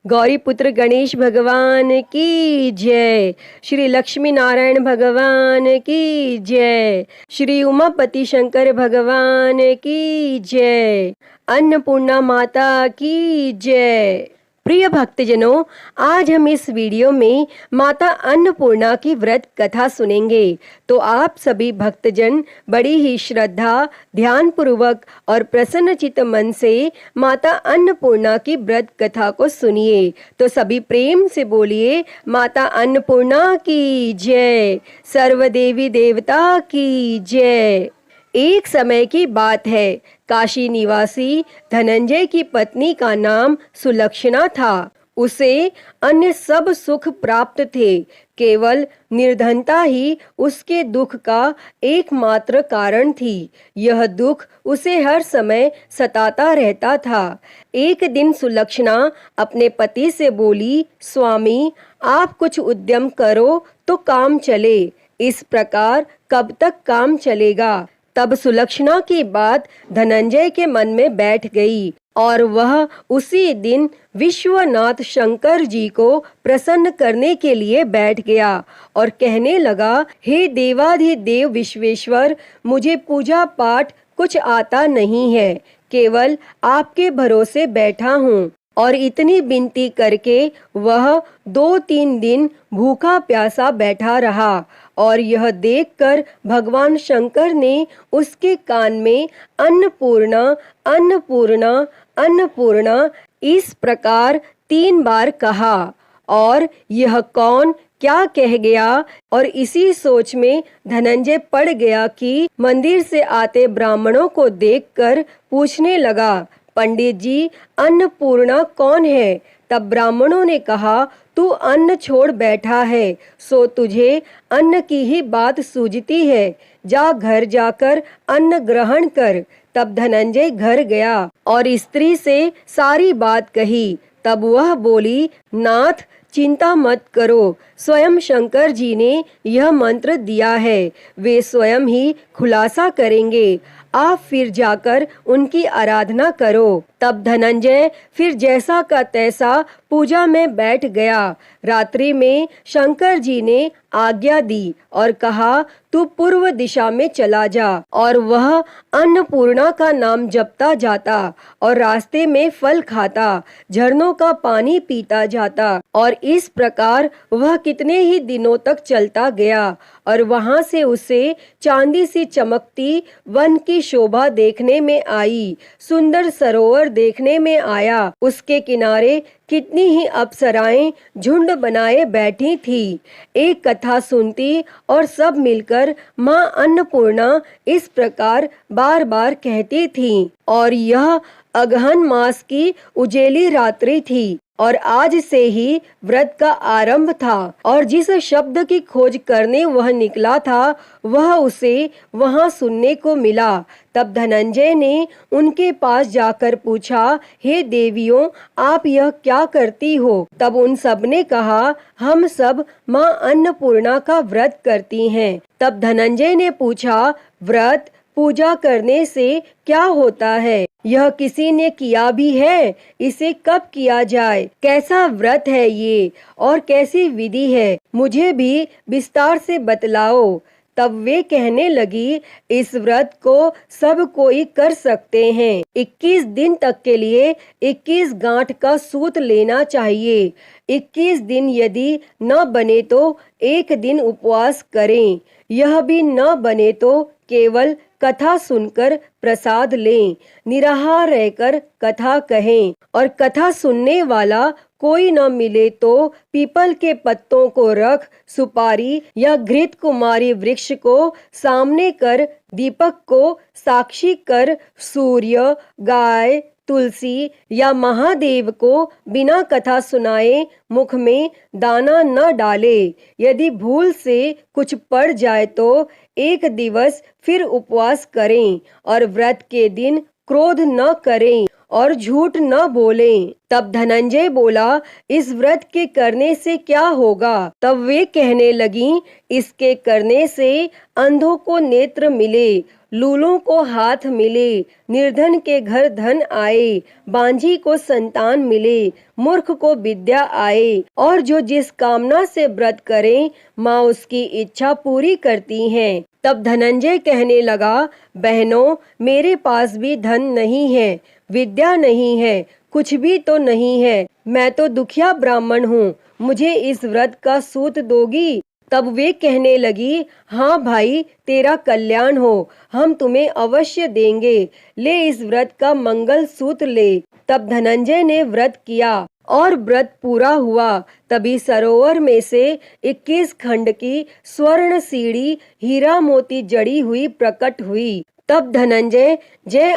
गौरी पुत्र गणेश भगवान की जय। श्री लक्ष्मी नारायण भगवान की जय। श्री उमापति शंकर भगवान की जय। अन्नपूर्णा माता की जय। प्रिय भक्तजनों, आज हम इस वीडियो में माता अन्नपूर्णा की व्रत कथा सुनेंगे। तो आप सभी भक्तजन बड़ी ही श्रद्धा, ध्यान पूर्वक और प्रसन्नचित्त मन से माता अन्नपूर्णा की व्रत कथा को सुनिए। तो सभी प्रेम से बोलिए, माता अन्नपूर्णा की जय, सर्व देवी देवता की जय। एक समय की बात है, काशी निवासी धनंजय की पत्नी का नाम सुलक्षणा था। उसे अन्य सब सुख प्राप्त थे, केवल निर्धनता ही उसके दुख का एकमात्र कारण थी। यह दुख उसे हर समय सताता रहता था। एक दिन सुलक्षणा अपने पति से बोली, स्वामी, आप कुछ उद्यम करो तो काम चले। इस प्रकार कब तक काम चलेगा? तब सुलक्षणा की बात धनंजय के मन में बैठ गई और वह उसी दिन विश्वनाथ शंकर जी को प्रसन्न करने के लिए बैठ गया और कहने लगा, हे देवाधिदेव विश्वेश्वर, मुझे पूजा पाठ कुछ आता नहीं है, केवल आपके भरोसे बैठा हूँ। और इतनी विनती करके वह 2-3 दिन भूखा प्यासा बैठा रहा और यह देखकर भगवान शंकर ने उसके कान में अन्नपूर्णा अन्नपूर्णा अन्नपूर्णा इस प्रकार 3 बार कहा। और यह कौन क्या कह गया? और इसी सोच में धनंजय पड़ गया कि मंदिर से आते ब्राह्मणों को देखकर पूछने लगा, पंडित जी, अन्नपूर्णा कौन है? तब ब्राह्मणों ने कहा, तू अन्न छोड़ बैठा है, सो तुझे अन्न की ही बात सूझती है। जा घर जाकर अन्न ग्रहण कर। तब धनंजय घर गया और स्त्री से सारी बात कही। तब वह बोली, नाथ, चिंता मत करो, स्वयं शंकर जी ने यह मंत्र दिया है, वे स्वयं ही खुलासा करेंगे। आप फिर जाकर उनकी आराधना करो। तब धनंजय फिर जैसा का तैसा पूजा में बैठ गया। रात्रि में शंकर जी ने आज्ञा दी और कहा, तू पूर्व दिशा में चला जा। और वह अन्नपूर्णा का नाम जपता जाता और रास्ते में फल खाता, झरनों का पानी पीता जाता। और इस प्रकार वह कितने ही दिनों तक चलता गया और वहां से उसे चांदी सी चमकती वन की शोभा देखने में आई, सुंदर सरोवर देखने में आया। उसके किनारे कितनी ही अप्सराएं झुंड बनाए बैठी थी, एक कथा सुनती और सब मिलकर माँ अन्नपूर्णा इस प्रकार बार बार कहती थी। और यह अगहन मास की उजेली रात्रि थी और आज से ही व्रत का आरंभ था। और जिस शब्द की खोज करने वह निकला था, वह उसे वहां सुनने को मिला। तब धनंजय ने उनके पास जाकर पूछा, हे देवियों, आप यह क्या करती हो? तब उन सब ने कहा, हम सब माँ अन्नपूर्णा का व्रत करती हैं। तब धनंजय ने पूछा, व्रत पूजा करने से क्या होता है? यह किसी ने किया भी है? इसे कब किया जाए? कैसा व्रत है ये और कैसी विधि है? मुझे भी विस्तार से बतलाओ। तब वे कहने लगी, इस व्रत को सब कोई कर सकते हैं। 21 दिन तक के लिए 21 गांठ का सूत लेना चाहिए। 21 दिन यदि न बने तो एक दिन उपवास करें। यह भी न बने तो केवल कथा सुनकर प्रसाद लें, निराहार रहकर कथा कहें। और कथा सुनने वाला कोई न मिले तो पीपल के पत्तों को रख, सुपारी या घृत कुमारी वृक्ष को सामने कर, दीपक को साक्षी कर, सूर्य, गाय, तुलसी या महादेव को बिना कथा सुनाए मुख में दाना न डाले। यदि भूल से कुछ पड़ जाए तो एक दिवस फिर उपवास करें और व्रत के दिन क्रोध न करें और झूठ न बोलें। तब धनंजय बोला, इस व्रत के करने से क्या होगा? तब वे कहने लगीं, इसके करने से अंधों को नेत्र मिले, लूलों को हाथ मिले, निर्धन के घर धन आए, बांझी को संतान मिले, मूर्ख को विद्या आए, और जो जिस कामना से व्रत करें माँ उसकी इच्छा पूरी करती हैं। तब धनंजय कहने लगा, बहनों, मेरे पास भी धन नहीं है, विद्या नहीं है, कुछ भी तो नहीं है, मैं तो दुखिया ब्राह्मण हूँ, मुझे इस व्रत का सूत दोगी? तब वे कहने लगी, हाँ भाई, तेरा कल्याण हो, हम तुम्हें अवश्य देंगे, ले इस व्रत का मंगल सूत्र ले। तब धनंजय ने व्रत किया और व्रत पूरा हुआ। तभी सरोवर में से 21 खंड की स्वर्ण सीढ़ी हीरा मोती जड़ी हुई प्रकट हुई। तब धनंजय जय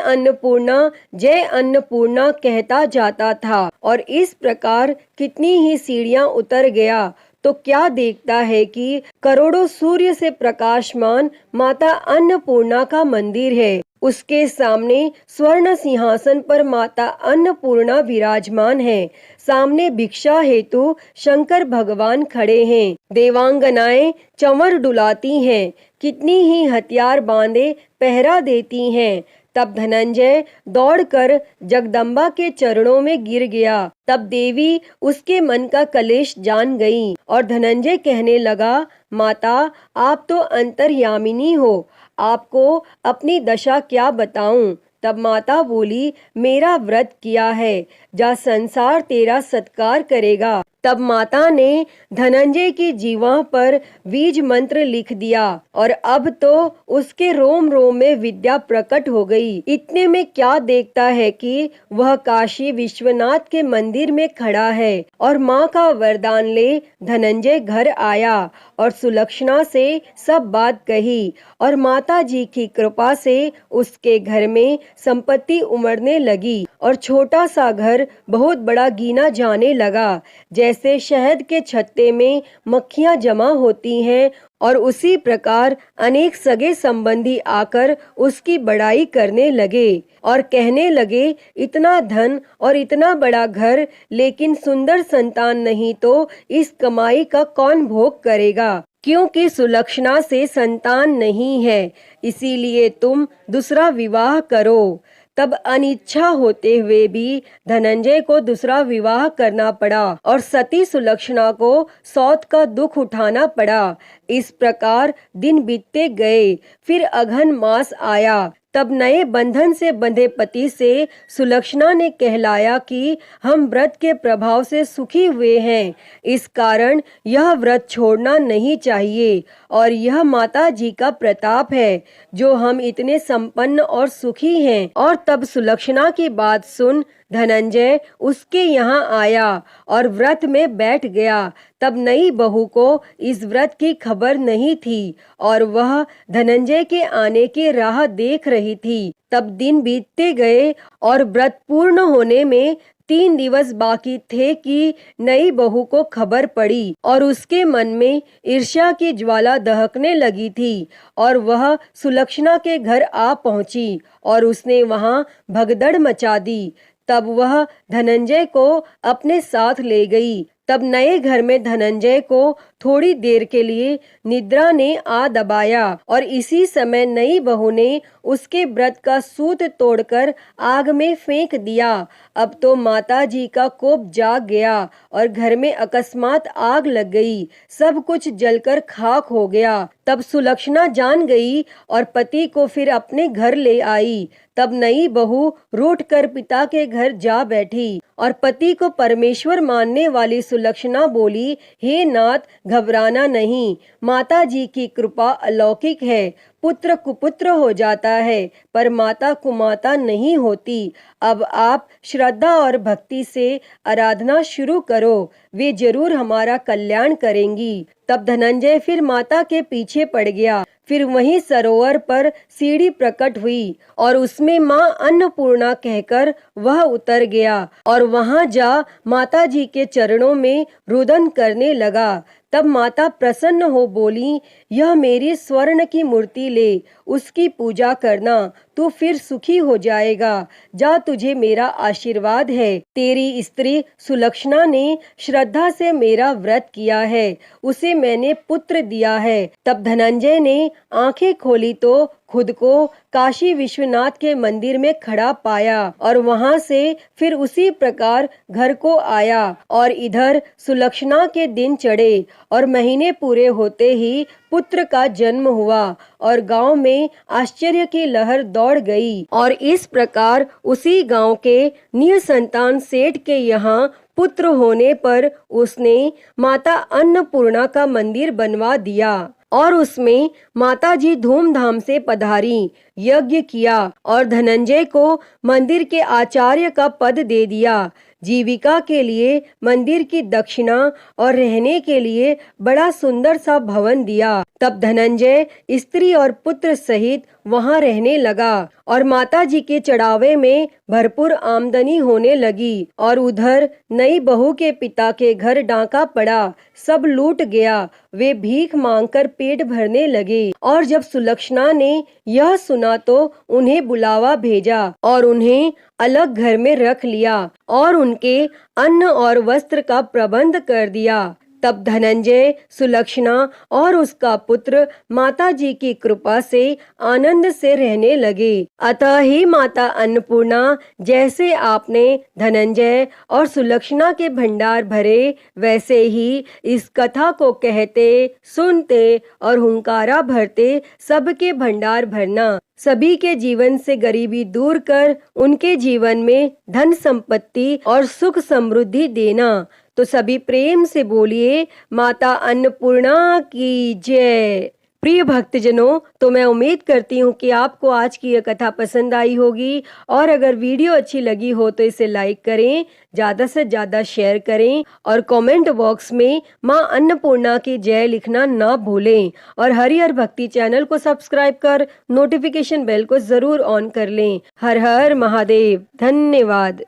अन्नपूर्णा कहता जाता था और इस प्रकार कितनी ही सीढ़ियां उतर गया तो क्या देखता है कि करोड़ों सूर्य से प्रकाशमान माता अन्नपूर्णा का मंदिर है। उसके सामने स्वर्ण सिंहासन पर माता अन्नपूर्णा विराजमान है। सामने भिक्षा हेतु शंकर भगवान खड़े हैं। देवांगनाएं चंवर डुलाती हैं, कितनी ही हथियार बांधे पहरा देती हैं। तब धनंजय दौड़कर जगदम्बा के चरणों में गिर गया। तब देवी उसके मन का कलेश जान गई और धनंजय कहने लगा, माता, आप तो अंतर्यामिनी हो, आपको अपनी दशा क्या बताऊं? तब माता बोली, मेरा व्रत किया है, जा संसार तेरा सत्कार करेगा। तब माता ने धनंजय की जीवा पर बीज मंत्र लिख दिया और अब तो उसके रोम रोम में विद्या प्रकट हो गई। इतने में क्या देखता है कि वह काशी विश्वनाथ के मंदिर में खड़ा है और माँ का वरदान ले धनंजय घर आया और सुलक्षणा से सब बात कही और माता जी की कृपा से उसके घर में संपत्ति उमड़ने लगी और छोटा सा घर बहुत बड़ा गिना जाने लगा। जैसे शहद के छत्ते में मक्खियां जमा होती हैं और उसी प्रकार अनेक सगे संबंधी आकर उसकी बड़ाई करने लगे और कहने लगे, इतना धन और इतना बड़ा घर, लेकिन सुंदर संतान नहीं तो इस कमाई का कौन भोग करेगा? क्योंकि सुलक्षणा से संतान नहीं है, इसीलिए तुम दूसरा विवाह करो। तब अनिच्छा होते हुए भी धनंजय को दूसरा विवाह करना पड़ा और सती सुलक्षणा को सौत का दुख उठाना पड़ा। इस प्रकार दिन बीतते गए। फिर अघन मास आया। तब नए बंधन से बंधे पति से सुलक्षणा ने कहलाया कि हम व्रत के प्रभाव से सुखी हुए हैं, इस कारण यह व्रत छोड़ना नहीं चाहिए और यह माता जी का प्रताप है जो हम इतने संपन्न और सुखी हैं। और तब सुलक्षणा की बात सुन धनंजय उसके यहाँ आया और व्रत में बैठ गया। तब नई बहू को इस व्रत की खबर नहीं थी और वह धनंजय के आने की राह देख रही थी। तब दिन बीतते गए और व्रत पूर्ण होने में 3 दिवस बाकी थे कि नई बहू को खबर पड़ी और उसके मन में ईर्ष्या की ज्वाला दहकने लगी थी और वह सुलक्षणा के घर आ पहुंची और उसने वहां भगदड़ मचा दी। तब वह धनंजय को अपने साथ ले गई। तब नए घर में धनंजय को थोड़ी देर के लिए निद्रा ने आ दबाया और इसी समय नई बहू ने उसके व्रत का सूत तोड़कर आग में फेंक दिया। अब तो माता जी का कोप जाग गया और घर में अकस्मात आग लग गई, सब कुछ जलकर खाक हो गया। तब सुलक्षणा जान गई और पति को फिर अपने घर ले आई। तब नई बहू रूठ कर पिता के घर जा बैठी और पति को परमेश्वर मानने वाली सुलक्षणा बोली, हे नाथ, घबराना नहीं, माता जी की कृपा अलौकिक है। पुत्र कुपुत्र हो जाता है पर माता कुमाता नहीं होती। अब आप श्रद्धा और भक्ति से आराधना शुरू करो, वे जरूर हमारा कल्याण करेंगी। तब धनंजय फिर माता के पीछे पड़ गया। फिर वहीं सरोवर पर सीढ़ी प्रकट हुई और उसमें माँ अन्नपूर्णा कहकर वह उतर गया और वहां जा माता जी के चरणों में रुदन करने लगा। तब माता प्रसन्न हो बोली, यह मेरी स्वर्ण की मूर्ति ले, उसकी पूजा करना, तू फिर सुखी हो जाएगा। जा, तुझे मेरा आशीर्वाद है। तेरी स्त्री सुलक्षणा ने श्रद्धा से मेरा व्रत किया है, उसे मैंने पुत्र दिया है। तब धनंजय ने आंखें खोली तो खुद को काशी विश्वनाथ के मंदिर में खड़ा पाया और वहां से फिर उसी प्रकार घर को आया। और इधर सुलक्षणा के दिन चढ़े और महीने पूरे होते ही पुत्र का जन्म हुआ और गांव में आश्चर्य की लहर दौड़ गई। और इस प्रकार उसी गांव के निसंतान सेठ के यहाँ पुत्र होने पर उसने माता अन्नपूर्णा का मंदिर बनवा दिया और उसमें माताजी धूमधाम से पधारी, यज्ञ किया और धनंजय को मंदिर के आचार्य का पद दे दिया। जीविका के लिए मंदिर की दक्षिणा और रहने के लिए बड़ा सुंदर सा भवन दिया। तब धनंजय स्त्री और पुत्र सहित वहां रहने लगा और माताजी के चढ़ावे में भरपूर आमदनी होने लगी। और उधर नई बहू के पिता के घर डाका पड़ा, सब लूट गया। वे भीख मांगकर पेट भरने लगे और जब सुलक्षणा ने यह सुना तो उन्हें बुलावा भेजा और उन्हें अलग घर में रख लिया और उनके अन्न और वस्त्र का प्रबंध कर दिया। तब धनंजय, सुलक्षणा और उसका पुत्र माताजी की कृपा से आनंद से रहने लगे। अतः ही माता अन्नपूर्णा, जैसे आपने धनंजय और सुलक्षणा के भंडार भरे, वैसे ही इस कथा को कहते, सुनते और हुंकारा भरते सबके भंडार भरना। सभी के जीवन से गरीबी दूर कर उनके जीवन में धन संपत्ति और सुख समृद्धि देना। तो सभी प्रेम से बोलिए, माता अन्नपूर्णा की जय। प्रिय भक्तजनों, तो मैं उम्मीद करती हूँ कि आपको आज की यह कथा पसंद आई होगी और अगर वीडियो अच्छी लगी हो तो इसे लाइक करें, ज़्यादा से ज़्यादा शेयर करें और कमेंट बॉक्स में माँ अन्नपूर्णा की जय लिखना ना भूलें और हरिहर भक्ति चैनल को सब्सक्राइब कर नोटिफिकेशन बेल को ज़रूर ऑन कर लें। हर हर महादेव। धन्यवाद।